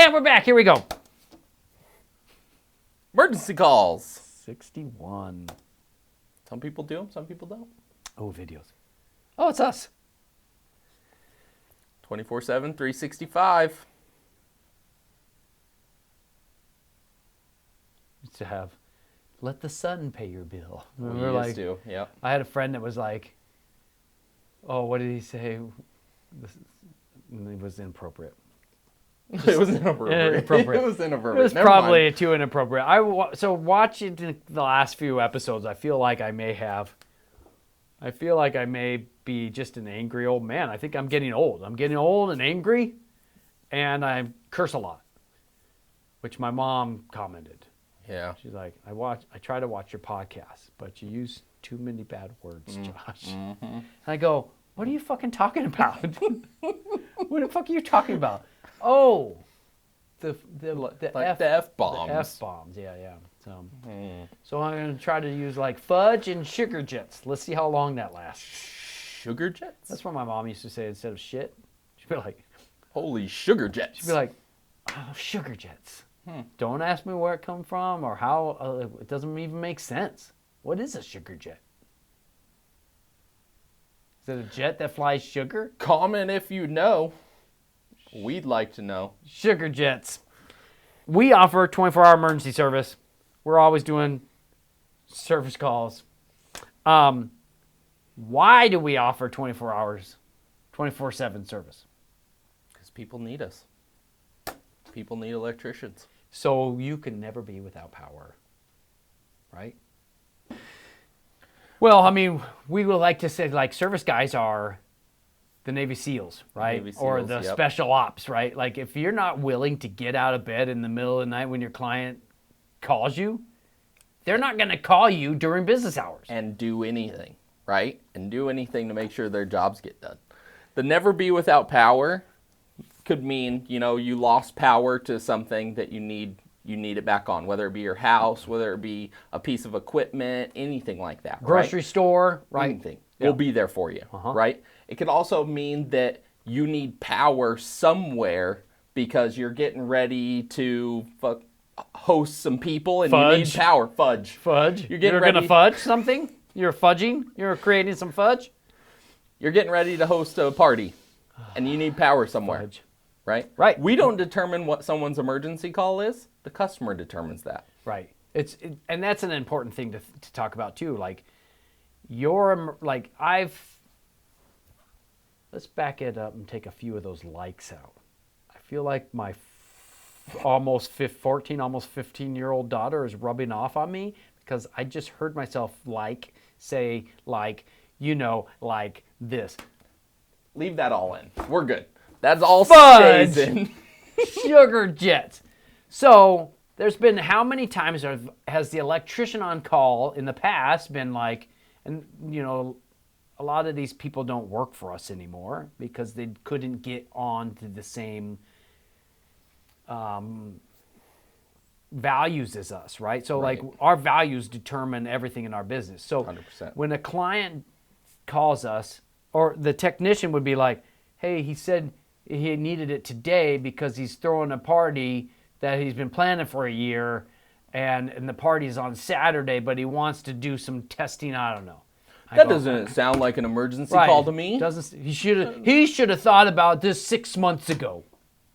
And we're back. Here we go. Emergency calls. 61. Some people do them, some people don't. Oh, videos. Oh, it's us. 24/7, 365. Used to have, let the sun pay your bill. We Remember, used to, yep. I had a friend that was like, oh, what did he say? It was inappropriate. It was inappropriate. Inappropriate. It was inappropriate. It was Never probably mind. too inappropriate. So watching the last few episodes, I feel like I may be just an angry old man. I think I'm getting old. I'm getting old and angry, and I curse a lot, which my mom commented. Yeah. She's like, I try to watch your podcast, but you use too many bad words, Josh. Mm-hmm. And I go, what are you fucking talking about? What the fuck are you talking about? Oh, the F-bombs. The F-bombs, yeah. So I'm going to try to use like fudge and sugar jets. Let's see how long that lasts. Sugar jets? That's what my mom used to say instead of shit. She'd be like, holy sugar jets. She'd be like, oh, sugar jets. Don't ask me where it come from or how. It doesn't even make sense. What is a sugar jet? Is it a jet that flies sugar? Comment if you know. We'd like to know. Sugar jets. We offer 24-hour emergency service. We're always doing service calls. Why do we offer 24 hours, 24/7 service? Because people need us. People need electricians. So you can never be without power, right? Well, I mean, we would like to say like service guys are the Navy SEALs, right? Navy Or SEALs, the yep. special ops, right? Like if you're not willing to get out of bed in the middle of the night when your client calls you, they're not going to call you during business hours. And do anything, right? And do anything to make sure their jobs get done. The never be without power could mean, you lost power to something that you need it back on, whether it be your house, whether it be a piece of equipment, anything like that. Grocery store, right? Anything. We'll be there for you, right? It could also mean that you need power somewhere because you're getting ready to host some people and you need power. Fudge. You're going to fudge something? You're fudging? You're creating some fudge? You're getting ready to host a party and you need power somewhere. Fudge. Right? Right. We don't determine what someone's emergency call is. The customer determines that. Right. And that's an important thing to talk about too. Like let's back it up and take a few of those likes out. I feel like my almost 15-year-old daughter is rubbing off on me because I just heard myself say like this. Leave that all in. We're good. That's all Fudge. stays in. Sugar jets. So there's been how many times has the electrician on call in the past been like, and a lot of these people don't work for us anymore because they couldn't get on to the same values as us, right? So Right. like our values determine everything in our business. So 100%. when a client calls us, or the technician would be like, hey, he said he needed it today because he's throwing a party that he's been planning for a year, and the party's on Saturday, but he wants to do some testing. I don't know. That doesn't sound like an emergency call to me. He should have thought about this 6 months ago.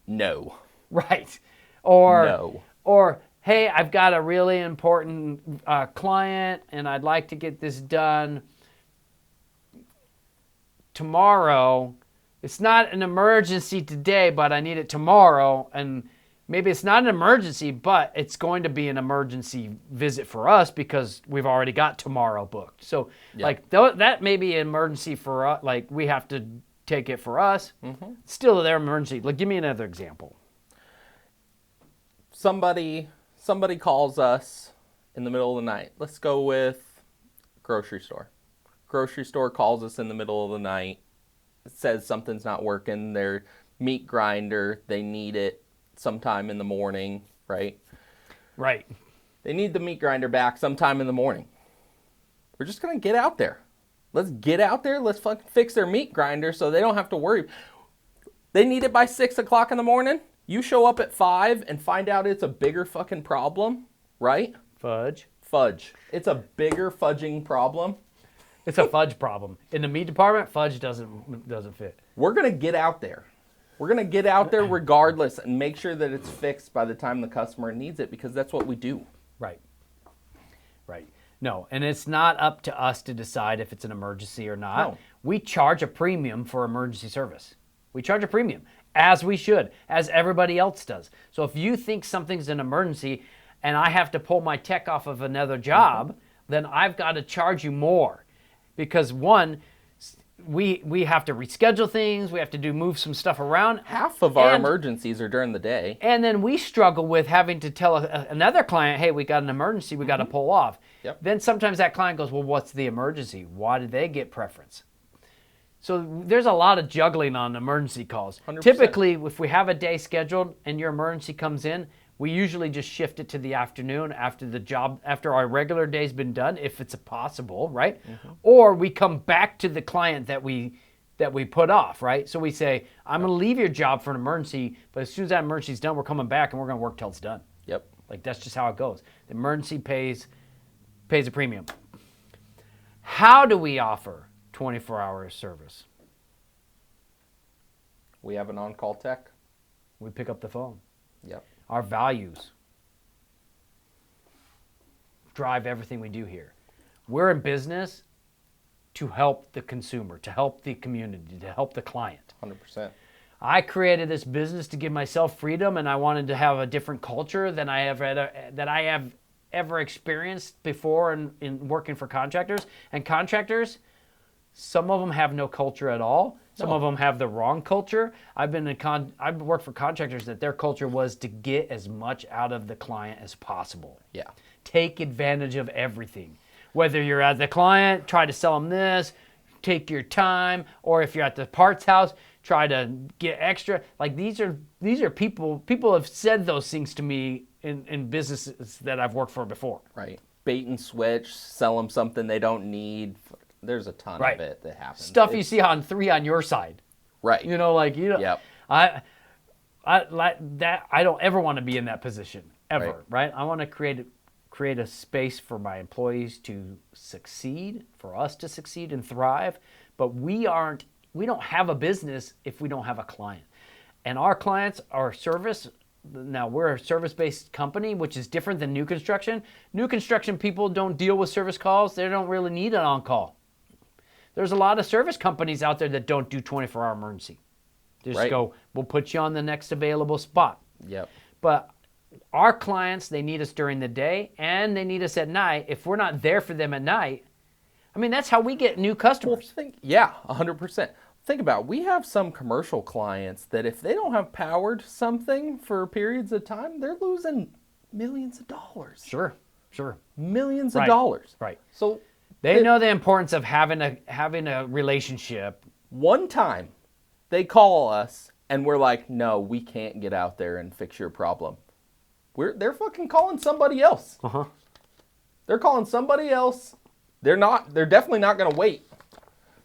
No. Right. Or No. Or hey, I've got a really important client, and I'd like to get this done tomorrow. It's not an emergency today, but I need it tomorrow. And maybe it's not an emergency, but it's going to be an emergency visit for us because we've already got tomorrow booked. So that may be an emergency for us. Like we have to take it for us. Mm-hmm. Still, they're emergency. Like, give me another example. Somebody calls us in the middle of the night. Let's go with grocery store. Grocery store calls us in the middle of the night. It says something's not working. Their meat grinder, they need it sometime in the morning, right? Right. They need the meat grinder back sometime in the morning. We're just going to get out there. Let's get out there. Let's fucking fix their meat grinder so they don't have to worry. They need it by 6 o'clock in the morning. You show up at 5 and find out it's a bigger fucking problem, right? Fudge. Fudge. It's a bigger fudging problem. It's a fudge problem. In the meat department, fudge doesn't fit. We're going to get out there. We're going to get out there regardless and make sure that it's fixed by the time the customer needs it, because that's what we do. Right. Right. No, and it's not up to us to decide if it's an emergency or not. No. We charge a premium for emergency service. We charge a premium, as we should, as everybody else does. So if you think something's an emergency and I have to pull my tech off of another job, then I've got to charge you more. Because one, we have to reschedule things, we have to move some stuff around. Half of our emergencies are during the day. And then we struggle with having to tell another client, hey, we got an emergency, we got to pull off. Yep. Then sometimes that client goes, well, what's the emergency? Why did they get preference? So there's a lot of juggling on emergency calls. 100%. Typically, if we have a day scheduled and your emergency comes in, we usually just shift it to the afternoon after our regular day's been done, if it's possible, right? Or we come back to the client that we put off, right? So we say, I'm going to leave your job for an emergency, but as soon as that emergency's done, we're coming back and we're going to work till it's done. Yep. Like, that's just how it goes. The emergency pays a premium. How do we offer 24-hour service? We have an on-call tech. We pick up the phone. Yep. Our values drive everything we do here. We're in business to help the consumer, to help the community, to help the client. 100%. I created this business to give myself freedom, and I wanted to have a different culture than I have ever experienced before in working for contractors. And contractors, some of them have no culture at all. Some of them have the wrong culture. I've worked for contractors that their culture was to get as much out of the client as possible. Yeah. Take advantage of everything. Whether you're at the client, try to sell them this, take your time, or if you're at the parts house, try to get extra. Like, these are people have said those things to me in businesses that I've worked for before. Right. Bait and switch, sell them something they don't need. There's a ton of it that happens. Stuff you see on 3 on your side. Right. You know, like, you know, Yep. I don't ever want to be in that position ever, right? I want to create a space for my employees to succeed, for us to succeed and thrive, but we don't have a business if we don't have a client. And our clients are service. Now, we're a service-based company, which is different than new construction. New construction people don't deal with service calls. They don't really need an on-call. There's a lot of service companies out there that don't do 24-hour emergency. They just go, we'll put you on the next available spot. Yep. But our clients, they need us during the day and they need us at night. If we're not there for them at night, I mean, that's how we get new customers. Well, 100%. Think about it. We have some commercial clients that if they don't have powered something for periods of time, they're losing millions of dollars. Sure. Millions of dollars. Right. So they know the importance of having a relationship. One time they call us and we're like, no, we can't get out there and fix your problem. They're fucking calling somebody else. They're calling somebody else. They're definitely not going to wait.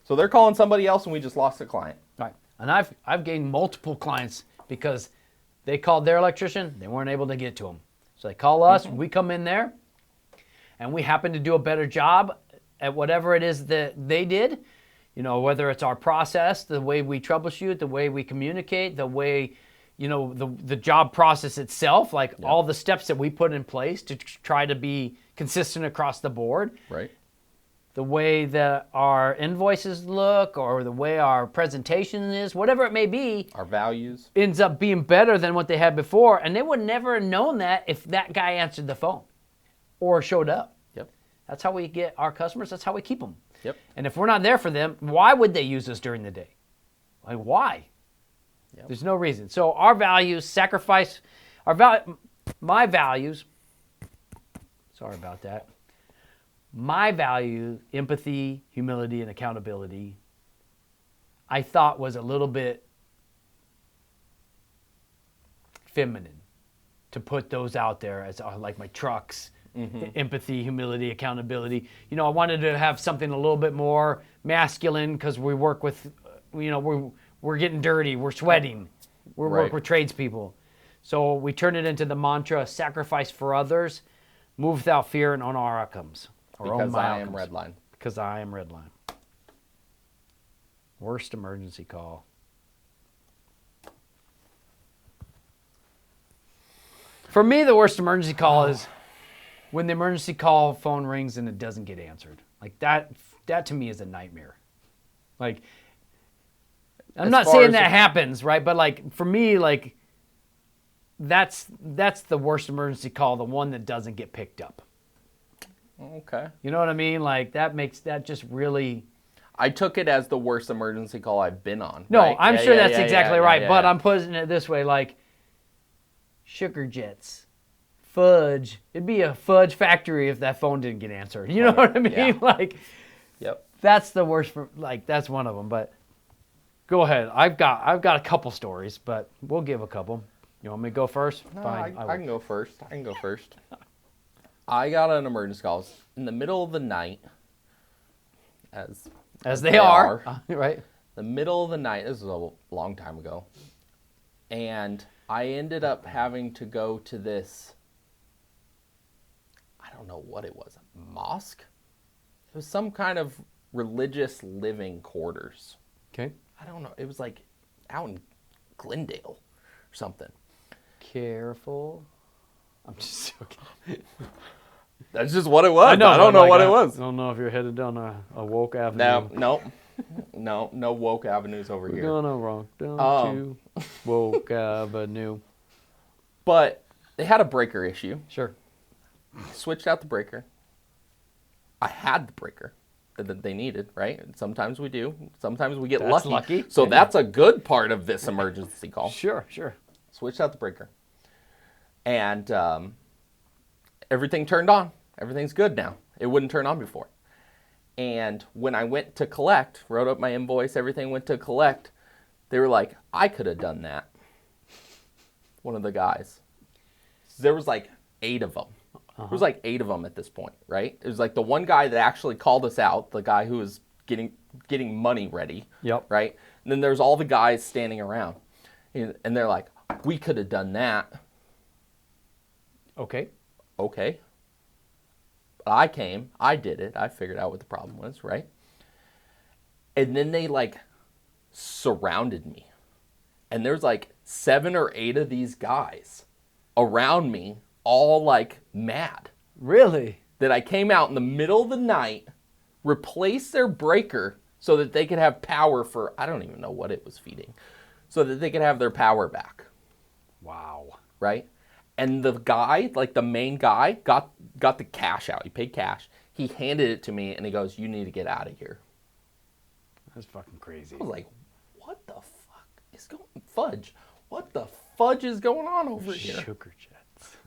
So they're calling somebody else and we just lost a client. Right. And I've gained multiple clients because they called their electrician, they weren't able to get to him. So they call us, we come in there, and we happen to do a better job at whatever it is that they did. You know, whether it's our process, the way we troubleshoot, the way we communicate, the way, you know, the job process itself, like all the steps that we put in place to try to be consistent across the board. Right. The way that our invoices look or the way our presentation is, whatever it may be, our values ends up being better than what they had before. And they would never have known that if that guy answered the phone or showed up. Yep. That's how we get our customers. That's how we keep them. Yep. And if we're not there for them, why would they use us during the day? Like, why? Yep. There's no reason. So our values, my values, sorry about that. My value, empathy, humility, and accountability, I thought was a little bit feminine to put those out there as like my trucks, empathy, humility, accountability. You know, I wanted to have something a little bit more masculine because we work with, you know, we're getting dirty, we're sweating, we work with tradespeople. So we turn it into the mantra: sacrifice for others, move without fear, and own our outcomes. Because I am Redline. Because I am Redline. Worst emergency call. For me, the worst emergency call is when the emergency call phone rings and it doesn't get answered. Like that to me is a nightmare. Like, I'm not saying that happens, right? But like for me, like that's the worst emergency call, the one that doesn't get picked up. Okay. You know what I mean? Like that just really. I took it as the worst emergency call I've been on. No, right? I'm sure that's exactly right. But I'm putting it this way, like sugar jets, fudge. It'd be a fudge factory if that phone didn't get answered. You know what I mean? Yeah. Like, yep. That's the worst. That's one of them. But go ahead. I've got a couple stories, but we'll give a couple. You want me to go first? No, Fine. I can go first. I got an emergency call in the middle of the night, as they are. Right. The middle of the night. This was a long time ago, and I ended up having to go to this. I don't know what it was. A mosque. It was some kind of religious living quarters. Okay. I don't know. It was like out in Glendale or something. Careful. I'm just joking. That's just what it was. I don't know what it was. I don't know if you're headed down a woke avenue. No woke avenues over here. No, wrong. Down to woke avenue. But they had a breaker issue. Sure. I switched out the breaker. I had the breaker that they needed, right? Sometimes we do. Sometimes we get lucky. So that's a good part of this emergency call. Sure. Switched out the breaker. And everything turned on. Everything's good now. It wouldn't turn on before. And when I went to collect, wrote up my invoice, everything went to collect, they were like, I could have done that. One of the guys. There was like 8 of them. There was like 8 of them at this point, right? It was like the one guy that actually called us out, the guy who was getting money ready. Yep. Right? And then there's all the guys standing around. And they're like, we could have done that. Okay. But I came, I did it, I figured out what the problem was, right? And then they like surrounded me. And there's like 7 or 8 of these guys around me, all like mad. Really? That I came out in the middle of the night, replaced their breaker so that they could have power for, I don't even know what it was feeding, so that they could have their power back. Wow. Right? And the guy, like the main guy, got the cash out. He paid cash. He handed it to me and he goes, you need to get out of here. That's fucking crazy. I was like, what the fuck is going fudge? What the fudge is going on over here? Sugar jets.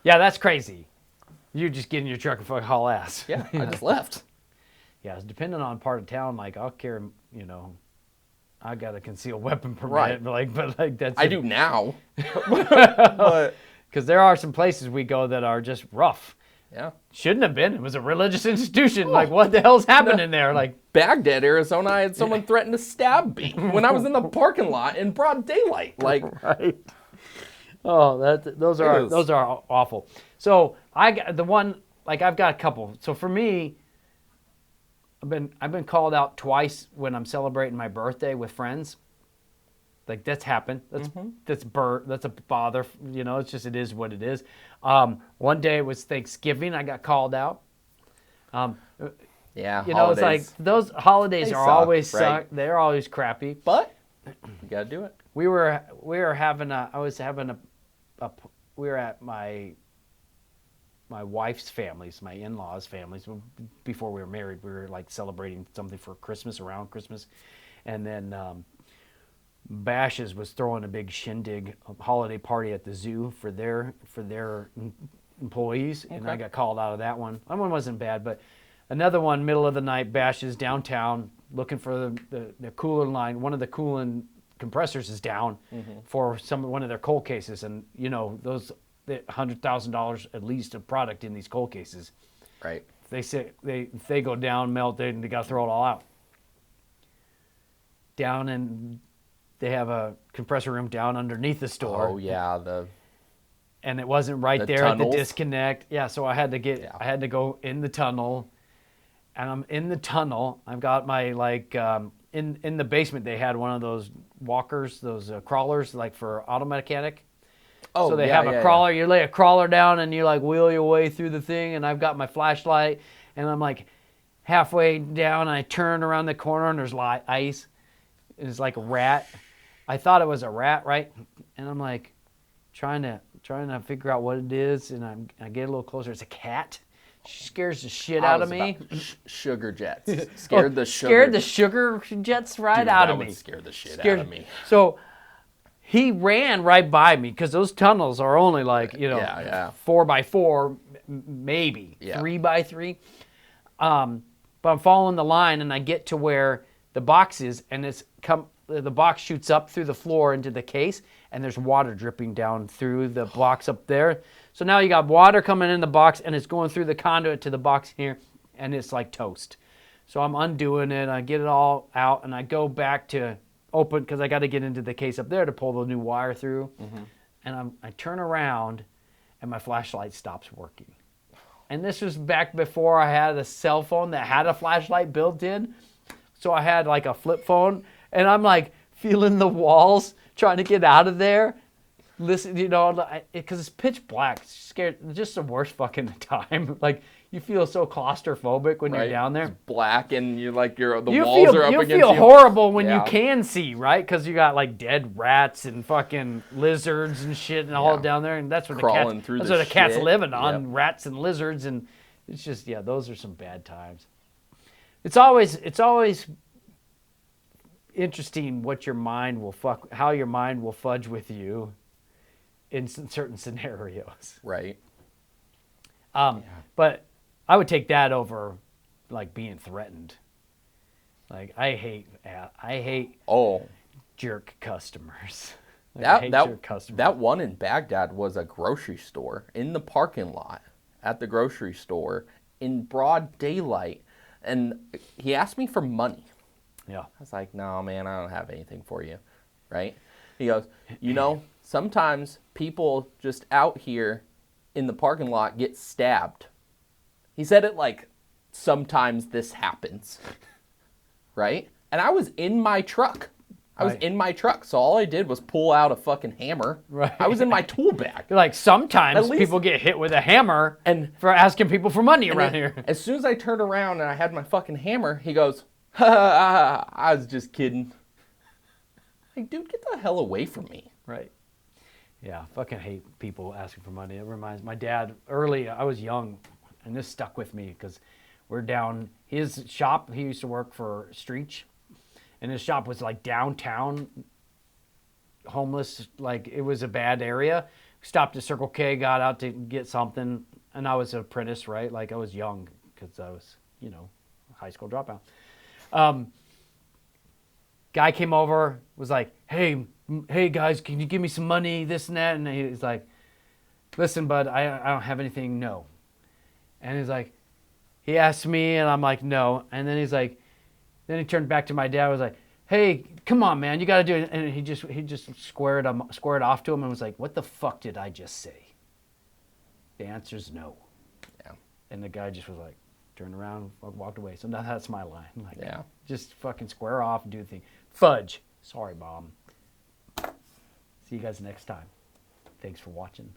Yeah, that's crazy. You just get in your truck and fucking haul ass. Yeah, I just left. Yeah, it's depending on part of town. Like I'll carry, I got a concealed weapon permit. Right. But that's. I do now. But because there are some places we go that are just rough. yeah, Shouldn't have been. It was a religious institution. Like what the hell's happening there? Like Baghdad, Arizona, I had someone threaten to stab me when I was in the parking lot in broad daylight. Like, right. Oh, those are awful. So I got the one. Like I've got a couple. So for me, I've been called out twice when I'm celebrating my birthday with friends. Like that's happened. That's a bother. It is what it is. One day it was Thanksgiving. I got called out. yeah, It's like those holidays are always right? They're always crappy. But you gotta do it. We were at my wife's families, my in-laws' families. Before we were married, we were like celebrating something for Christmas, around Christmas, and then Bash's was throwing a big shindig, a holiday party at the zoo for their employees, and I got called out of that one. That one wasn't bad, but another one, middle of the night, Bash's downtown, looking for the cooling line. One of the cooling compressors is down for one of their coal cases, and those $100,000 at least of product in these coal cases. Right. If they go down, melt, they got to throw it all out. Down in they have a compressor room down underneath the store. Oh yeah, And it wasn't right The there at the tunnels? disconnect. Yeah, so I had to Yeah. I had to go in the tunnel, and I'm in the tunnel. I've got my in the basement they had one of those walkers, those crawlers like for auto mechanic. oh So they yeah, have a yeah, crawler. You lay a crawler down and you like wheel your way through the thing. And I've got my flashlight, and I'm like halfway down. And I turn around the corner and there's ice. It's like a rat. I thought it was a rat, right? And I'm like trying to figure out what it is, and I get a little closer. It's a cat. She scares the shit I out of was me. about- Sugar jets scared the sugar. Scared the sugar jets right Dude, out that of would me. scare the shit Scared- out of me. So he ran right by me because those tunnels are only like Yeah. 4x4, maybe Yeah. 3x3. But I'm following the line, and I get to where the box is, and the box shoots up through the floor into the case, and there's water dripping down through the box up there. So now you got water coming in the box, and it's going through the conduit to the box here, and it's like toast. So I'm undoing it. I get it all out, and I go back to open because I got to get into the case up there to pull the new wire through. And I turn around, and my flashlight stops working. And this was back before I had a cell phone that had a flashlight built in. So I had like a flip phone, and I'm like feeling the walls, trying to get out of there. Listen, because it's pitch black. It's scared. It's just the worst fucking time. Like you feel so claustrophobic when you're Right? down there. It's black, and the You walls are up you against feel you. horrible when you Yeah. can see, right? Because you got like dead rats and fucking lizards and shit and all Yeah. down there, and that's what Crawling through that's the what the cat's shit. living on, Yep. rats and lizards, and it's just those are some bad times. It's always interesting what your mind will how your mind will fudge with you in certain scenarios. Right. But I would take that over like being threatened. Like I hate Oh, jerk customers. Like, I hate jerk customers. that one in Baghdad was a grocery store in the parking lot at the grocery store in broad daylight, and he asked me for money. Yeah. I was like, no, man, I don't have anything for you, right? He goes, sometimes people just out here in the parking lot get stabbed. He said it like, sometimes this happens, right? And I was in my truck. So all I did was pull out a fucking hammer. Right. I was in my tool bag. Like sometimes At least- people get hit with a hammer And- for asking people for money around here. As soon as I turned around and I had my fucking hammer, he goes, I was just kidding. Like, dude, get the hell away from me. Right. Yeah, fucking hate people asking for money. It reminds my dad early, I was young, and this stuck with me because we're down his shop. He used to work for Streech, and his shop was like downtown, homeless. Like it was a bad area. Stopped at Circle K, got out to get something, and I was an apprentice, right? Like I was young because I was, high school dropout. Guy came over, was like, hey guys, can you give me some money, this and that? And he's like, listen, bud, I don't have anything, no. And he's like, he asked me, and I'm like, no. And then he's like, then he turned back to my dad, was like, hey, come on, man, you got to do it. And he just squared off to him and was like, what the fuck did I just say? The answer's no. Yeah. And the guy just was like, turned around, walked away. So now that's my line. Like, Yeah. just fucking square off and do the thing. Fudge. Sorry, Mom. See you guys next time. Thanks for watching.